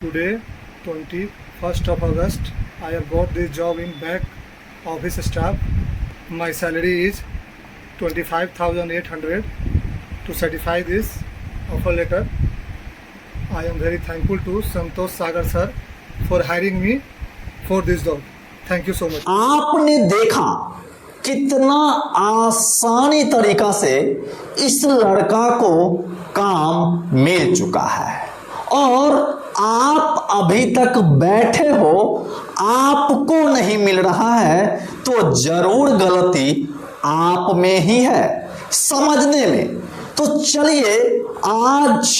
Today, 21st of August, I have got this job in back office staff. My salary is 25,800. To certify this offer letter, I am very thankful to Santosh Sagar sir for hiring me for this job. Thank you so much. आपने देखा कितना आसानी तरीका से इस लड़का को काम मिल चुका है और आप अभी तक बैठे हो, आपको नहीं मिल रहा है तो जरूर गलती आप में ही है समझने में। तो चलिए आज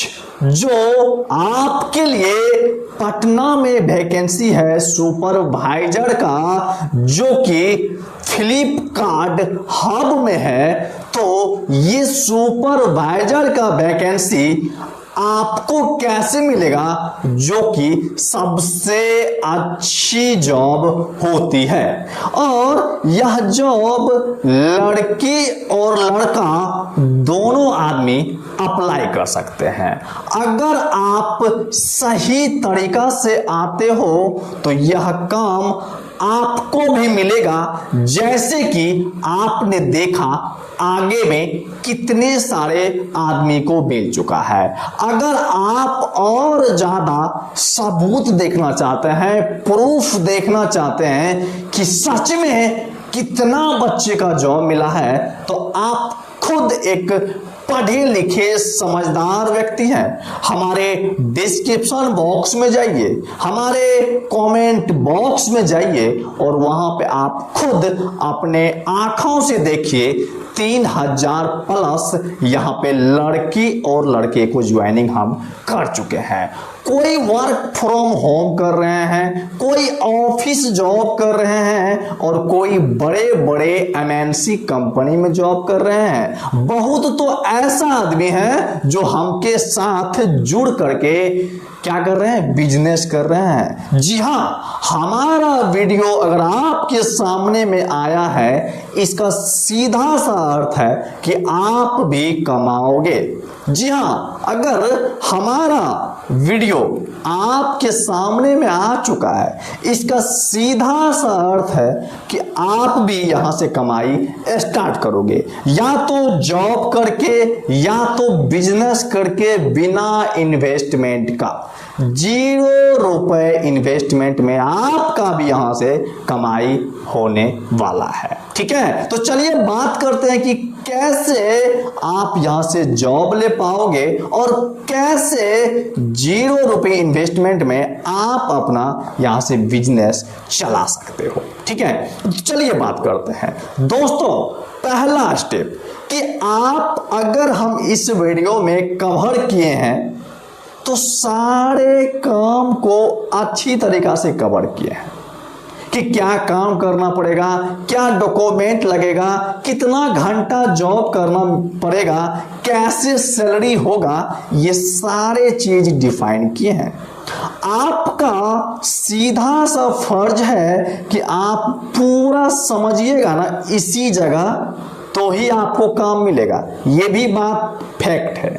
जो आपके लिए पटना में वैकेंसी है सुपरवाइजर का, जो कि फ्लिपकार्ट हब में है, तो ये सुपरवाइजर का वैकेंसी आपको कैसे मिलेगा, जो कि सबसे अच्छी जॉब होती है। और यह जॉब लड़की और लड़का दोनों आदमी अप्लाई कर सकते हैं। अगर आप सही तरीका से आते हो तो यह काम आपको भी मिलेगा, जैसे कि आपने देखा आगे में कितने सारे आदमी को मिल चुका है। अगर आप और ज्यादा सबूत देखना चाहते हैं, प्रूफ देखना चाहते हैं कि सच में कितना बच्चे का जॉब मिला है, तो आप खुद एक पढ़े लिखे समझदार व्यक्ति हैं। हमारे डिस्क्रिप्शन बॉक्स में जाइए, हमारे कमेंट बॉक्स में जाइए और वहां पे आप खुद अपने आंखों से देखिए 3000 प्लस यहाँ पे लड़की और लड़के को ज्वाइनिंग हम कर चुके हैं। कोई वर्क फ्रॉम होम कर रहे हैं, कोई ऑफिस जॉब कर रहे हैं और कोई बड़े बड़े एमएनसी कंपनी में जॉब कर रहे हैं। बहुत तो ऐसा आदमी है जो हमके साथ जुड़ करके क्या कर रहे हैं, बिजनेस कर रहे हैं। जी हाँ, हमारा वीडियो अगर आपके सामने में आया है, इसका सीधा सा अर्थ है कि आप भी कमाओगे। जी हाँ, अगर हमारा वीडियो आपके सामने में आ चुका है, इसका सीधा सा अर्थ है कि आप भी यहां से कमाई स्टार्ट करोगे, या तो जॉब करके या तो बिजनेस करके, बिना इन्वेस्टमेंट का। 0 रुपए इन्वेस्टमेंट में आपका भी यहां से कमाई होने वाला है। ठीक है, तो चलिए बात करते हैं कि कैसे आप यहां से जॉब ले पाओगे और कैसे 0 रुपए इन्वेस्टमेंट में आप अपना यहां से बिजनेस चला सकते हो। ठीक है, चलिए बात करते हैं दोस्तों। पहला स्टेप कि आप अगर हम इस वीडियो में कवर किए हैं तो सारे काम को अच्छी तरीका से कवर किए हैं कि क्या काम करना पड़ेगा, क्या डॉक्यूमेंट लगेगा, कितना घंटा जॉब करना पड़ेगा, कैसे सैलरी होगा, ये सारे चीज डिफाइन किए हैं। आपका सीधा सा फर्ज है कि आप पूरा समझिएगा ना इसी जगह, तो ही आपको काम मिलेगा। ये भी बात फैक्ट है।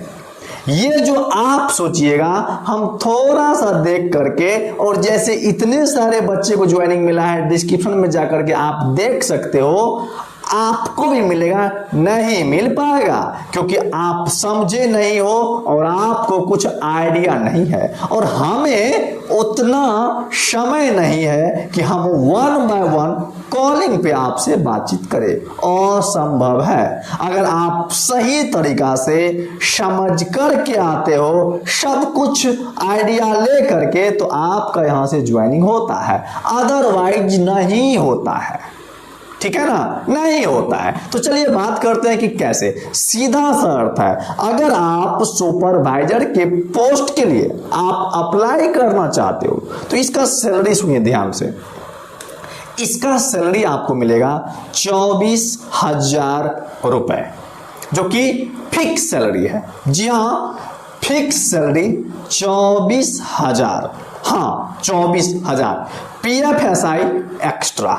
ये जो आप सोचिएगा हम थोड़ा सा देख करके, और जैसे इतने सारे बच्चे को ज्वाइनिंग मिला है, डिस्क्रिप्शन में जाकर के आप देख सकते हो, आपको भी मिलेगा, नहीं मिल पाएगा क्योंकि आप समझे नहीं हो और आपको कुछ आइडिया नहीं है, और हमें उतना समय नहीं है कि हम 1 बाय 1 कॉलिंग पे आपसे बातचीत करें। असंभव है। अगर आप सही तरीका से समझ करके आते हो, सब कुछ आइडिया ले करके, तो आपका यहां से ज्वाइनिंग होता है, अदरवाइज नहीं होता है। ठीक है ना, नहीं होता है। तो चलिए बात करते हैं कि कैसे। सीधा सा अर्थ है, अगर आप सुपरवाइजर के पोस्ट के लिए आप अप्लाई करना चाहते हो तो इसका सैलरी सुनिए ध्यान से। इसका सैलरी आपको मिलेगा 24,000 रुपए, जो कि फिक्स सैलरी है। जी हाँ, फिक्स सैलरी 24,000। हाँ, 24,000 PFSI एक्स्ट्रा।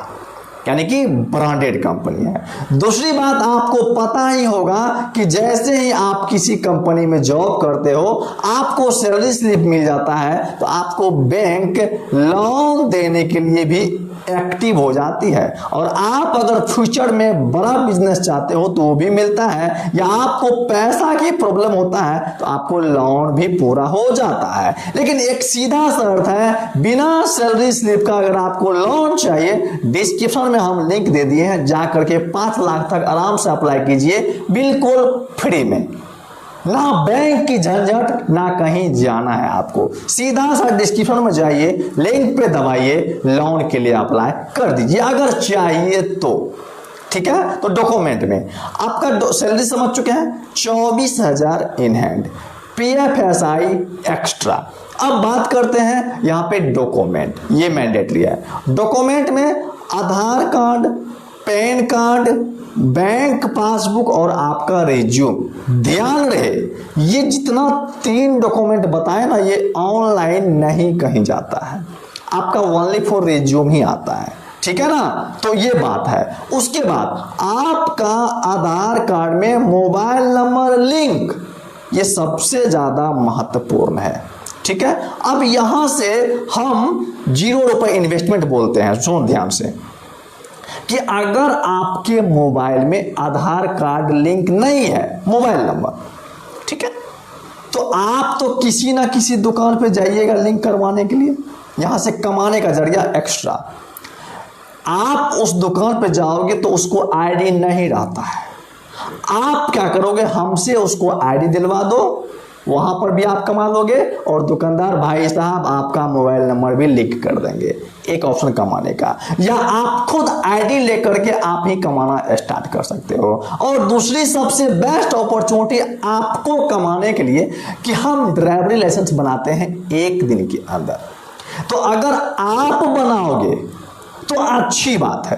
यानी कि ब्रांडेड कंपनी है। दूसरी बात आपको पता ही होगा कि जैसे ही आप किसी कंपनी में जॉब करते हो, आपको सैलरी स्लिप मिल जाता है, तो आपको बैंक लोन देने के लिए भी एक्टिव हो जाती है। और आप अगर फ्यूचर में बड़ा बिजनेस चाहते हो तो वो भी मिलता है, या आपको पैसा की प्रॉब्लम होता है तो आपको लोन भी पूरा हो जाता है। लेकिन एक सीधा शर्त है, बिना सैलरी स्लिप का अगर आपको लोन चाहिए, डिस्क्रिप्शन में हम लिंक दे दिए हैं, जा करके 5 लाख तक आराम से अप्लाई कीजिए, बिल्कुल फ्री में। ना बैंक की झंझट, ना कहीं जाना है आपको। सीधा सा डिस्क्रिप्शन में जाइए, लिंक पे दबाइए, लोन के लिए अप्लाई कर दीजिए अगर चाहिए तो। ठीक है, तो डॉक्यूमेंट में आपका सैलरी समझ चुके हैं, 24,000 इन हैंड, PFSI एक्स्ट्रा। अब बात करते हैं यहाँ पे डॉक्यूमेंट, ये मैंडेटरी है। डॉक्यूमेंट में Aadhaar card, PAN card, bank passbook और आपका रिज्यूम। ध्यान रहे, ये जितना 3 डॉक्यूमेंट बताए ना, ये ऑनलाइन नहीं कहीं जाता है, आपका ओनली फॉर रिज्यूम ही आता है। ठीक है ना, तो ये बात है। उसके बाद आपका आधार कार्ड में मोबाइल नंबर लिंक, ये सबसे ज्यादा महत्वपूर्ण है। ठीक है, अब यहां से हम 0 रुपए इन्वेस्टमेंट बोलते हैं। सुन ध्यान से कि अगर आपके मोबाइल में आधार कार्ड लिंक नहीं है, मोबाइल नंबर, ठीक है, तो आप तो किसी ना किसी दुकान पे जाइएगा लिंक करवाने के लिए, यहां से कमाने का जरिया एक्स्ट्रा। आप उस दुकान पे जाओगे तो उसको आईडी नहीं रहता है, आप क्या करोगे, हमसे उसको आईडी दिलवा दो, वहां पर भी आप कमा लोगे, और दुकानदार भाई साहब आपका मोबाइल नंबर भी लिंक कर देंगे। एक ऑप्शन कमाने का, या आप खुद आईडी लेकर के आप ही कमाना स्टार्ट कर सकते हो। और दूसरी सबसे बेस्ट अपॉर्चुनिटी आपको कमाने के लिए कि हम ड्राइवरी लाइसेंस बनाते हैं 1 दिन के अंदर। तो अगर आप बनाओगे तो अच्छी बात है,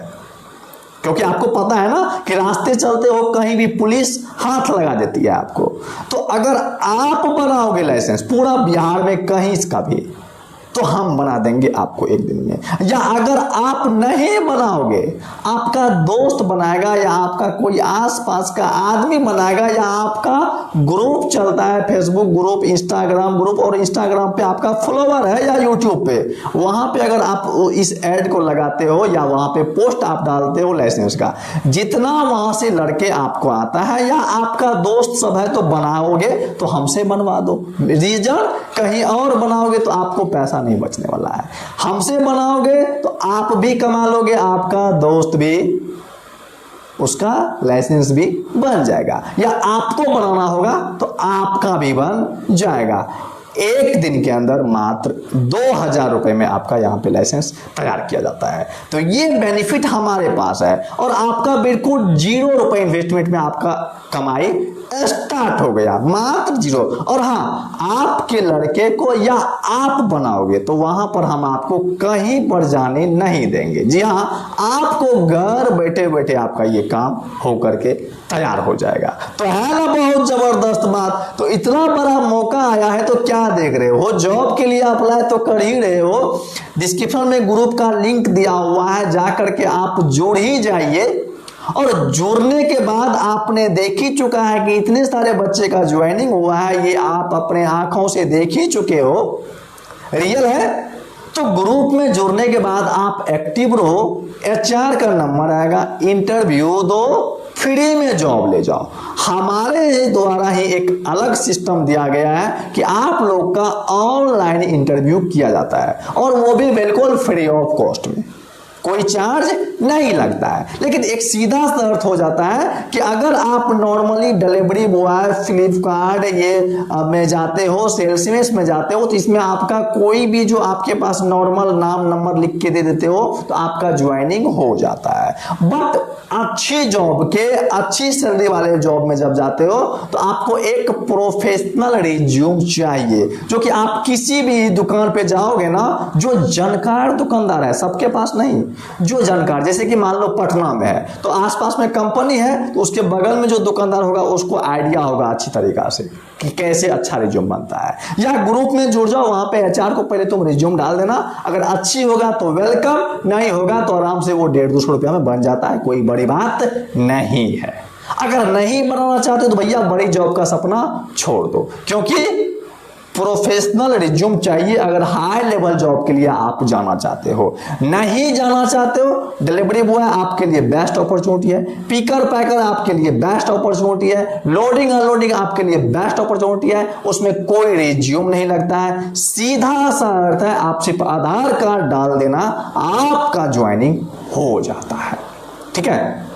क्योंकि आपको पता है ना कि रास्ते चलते हो कहीं भी पुलिस हाथ लगा देती है आपको। तो अगर आप बनाओगे लाइसेंस पूरा बिहार में कहीं इसका भी, तो हम बना देंगे आपको 1 दिन में। या अगर आप नहीं बनाओगे, आपका दोस्त बनाएगा, या आपका कोई आसपास का आदमी बनाएगा, या आपका ग्रुप चलता है, फेसबुक ग्रुप, इंस्टाग्राम ग्रुप, और इंस्टाग्राम पे आपका फॉलोवर है, या यूट्यूब पे, वहां पे अगर आप इस एड को लगाते हो या वहां पे पोस्ट आप डालते हो लाइसेंस का, जितना वहां से लड़के आपको आता है या आपका दोस्त सब है, तो बनाओगे तो हमसे बनवा दो। रीजन, कहीं और बनाओगे तो आपको पैसा नहीं बचने वाला है, हमसे बनाओगे तो आप भी कमा लोगे, आपका दोस्त भी, उसका लाइसेंस भी बन जाएगा, या आपको बनाना होगा तो आपका भी बन जाएगा। 1 दिन के अंदर मात्र 2,000 रुपए में आपका यहाँ पे लाइसेंस तैयार किया जाता है। तो ये बेनिफिट हमारे पास है, और आपका बिल्कुल 0 रुपए इन्वेस्टमेंट में आपका कमाई स्टार्ट हो गया, मात्र 0। और हाँ, आपके लड़के को या आप बनाओगे तो वहां पर हम आपको कहीं पर जाने नहीं देंगे। जी हाँ, आपको घर बैठे बैठे आपका ये काम हो करके तैयार हो जाएगा। तो है ना बहुत जबरदस्त बात। तो इतना बड़ा मौका आया है तो क्या देख रहे हो, जॉब के लिए अप्लाई तो कर ही रहे हो। डिस्क्रिप्शन में ग्रुप का लिंक दिया हुआ है, जा करके आप जुड़ ही जाइए। और जुड़ने के बाद आपने देख ही चुका है कि इतने सारे बच्चे का ज्वाइनिंग हुआ है, ये आप अपने आंखों से देख ही चुके हो, रियल है। तो ग्रुप में जुड़ने के बाद आप एक्टिव रहो, HR का नंबर आएगा, इंटरव्यू दो, फ्री में जॉब ले जाओ। हमारे द्वारा ही एक अलग सिस्टम दिया गया है कि आप लोग का ऑनलाइन इंटरव्यू किया जाता है, और वो भी बिल्कुल फ्री ऑफ कॉस्ट में, कोई चार्ज नहीं लगता है। लेकिन एक सीधा शर्त हो जाता है कि अगर आप नॉर्मली डिलीवरी बॉय, फ्लिपकार्ट ये में जाते हो, सेल्समैन में जाते हो, तो इसमें आपका कोई भी जो आपके पास नॉर्मल नाम नंबर लिख के दे देते हो तो आपका ज्वाइनिंग हो जाता है। बट अच्छी जॉब के, अच्छी सैलरी वाले जॉब में जब जाते हो तो आपको एक प्रोफेशनल रिज्यूम चाहिए, जो कि आप किसी भी दुकान पे जाओगे ना, जो जानकार दुकानदार है सबके पास नहीं, जो जानकार, जैसे कि मान लो पटना में है तो आसपास में कंपनी है तो उसके बगल में जो दुकानदार होगा उसको आइडिया होगा अच्छी तरीका से कि कैसे अच्छा रिज्यूम बनता है। या ग्रुप में जुड़ जाओ, वहां पे एचआर को पहले तुम रिज्यूम डाल देना, अगर अच्छी होगा तो वेलकम, नहीं होगा तो आराम से वो 150-200 रुपया में बन जाता है, कोई बड़ी बात नहीं है। अगर नहीं बनाना चाहते तो भैया बड़ी जॉब का सपना छोड़ दो, क्योंकि प्रोफेशनल रिज्यूम चाहिए अगर हाई लेवल जॉब के लिए आप जाना चाहते हो। नहीं जाना चाहते हो, डिलीवरी बॉय आपके लिए बेस्ट अपॉर्चुनिटी है, पिकर पैकर आपके लिए बेस्ट अपॉर्चुनिटी है, लोडिंग अनलोडिंग आपके लिए बेस्ट अपॉर्चुनिटी है, उसमें कोई रिज्यूम नहीं लगता है, सीधा सा अर्थ है आप सिर्फ आधार कार्ड डाल देना, आपका ज्वाइनिंग हो जाता है। ठीक है,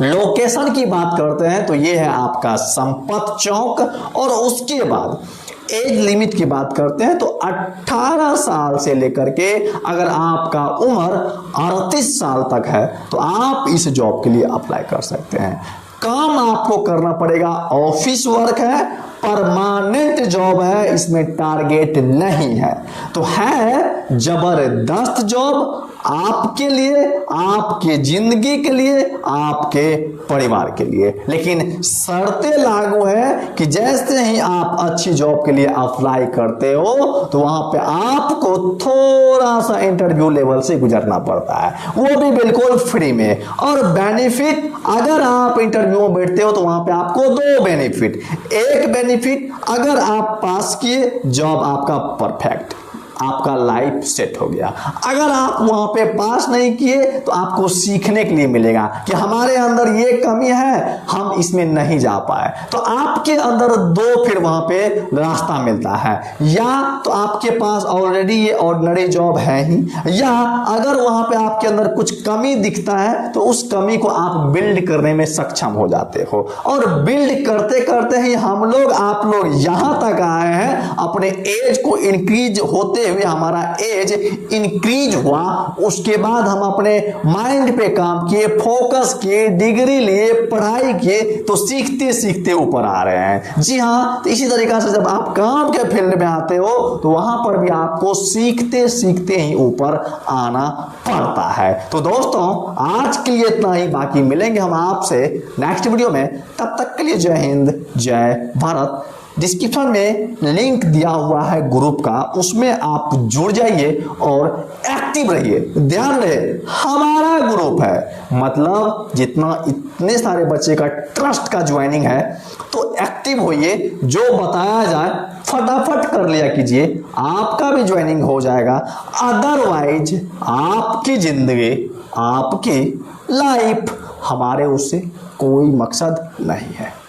लोकेशन की बात करते हैं तो यह है आपका संपत चौक, और उसके बाद एज लिमिट की बात करते हैं तो 18 साल से लेकर के अगर आपका उम्र 38 साल तक है तो आप इस जॉब के लिए अप्लाई कर सकते हैं। काम आपको करना पड़ेगा, ऑफिस वर्क है, परमानेंट जॉब है, इसमें टारगेट नहीं है, तो है जबरदस्त जॉब आपके लिए, आपके जिंदगी के लिए, आपके परिवार के लिए। लेकिन शर्तें लागू है कि जैसे ही आप अच्छी जॉब के लिए अप्लाई करते हो तो वहां पे आपको थोड़ा सा इंटरव्यू लेवल से गुजरना पड़ता है, वो भी बिल्कुल फ्री में। और बेनिफिट, अगर आप इंटरव्यू में बैठते हो तो वहां पे आपको 2 बेनिफिट। एक बेनिफिट, अगर आप पास किए जॉब आपका परफेक्ट, आपका लाइफ सेट हो गया। अगर आप वहां पे पास नहीं किए तो आपको सीखने के लिए मिलेगा कि हमारे अंदर ये कमी है, हम इसमें नहीं जा पाए, तो आपके अंदर 2 फिर वहां पे रास्ता मिलता है। या तो आपके पास ऑलरेडी ये ऑर्डिनरी जॉब है ही, या अगर वहां पे आपके अंदर कुछ कमी दिखता है तो उस कमी को आप बिल्ड करने में सक्षम हो जाते हो। और बिल्ड करते करते ही हम लोग, आप लोग यहां तक आए हैं, अपने एज को इंक्रीज होते हुए हमारा एज इंक्रीज हुआ, उसके बाद हम अपने माइंड पे काम किए, फोकस किए, डिग्री लिए, पढ़ाई किए, तो सीखते सीखते ऊपर आ रहे हैं। जी हाँ, तो इसी तरीका से जब आप काम के फील्ड में आते हो तो वहां पर भी आपको सीखते सीखते ही ऊपर आना पड़ता है। तो दोस्तों आज के लिए इतना ही, बाकी मिलेंगे हम आपसे नेक्स्ट वीडियो में, तब तक के लिए जय हिंद, जय भारत। डिस्क्रिप्शन में लिंक दिया हुआ है ग्रुप का, उसमें आप जुड़ जाइए और एक्टिव रहिए। ध्यान रहे हमारा ग्रुप है, मतलब जितना इतने सारे बच्चे का ट्रस्ट का ज्वाइनिंग है, तो एक्टिव होइए, जो बताया जाए फटाफट कर लिया कीजिए, आपका भी ज्वाइनिंग हो जाएगा। अदरवाइज आपकी जिंदगी, आपकी लाइफ, हमारे उससे कोई मकसद नहीं है।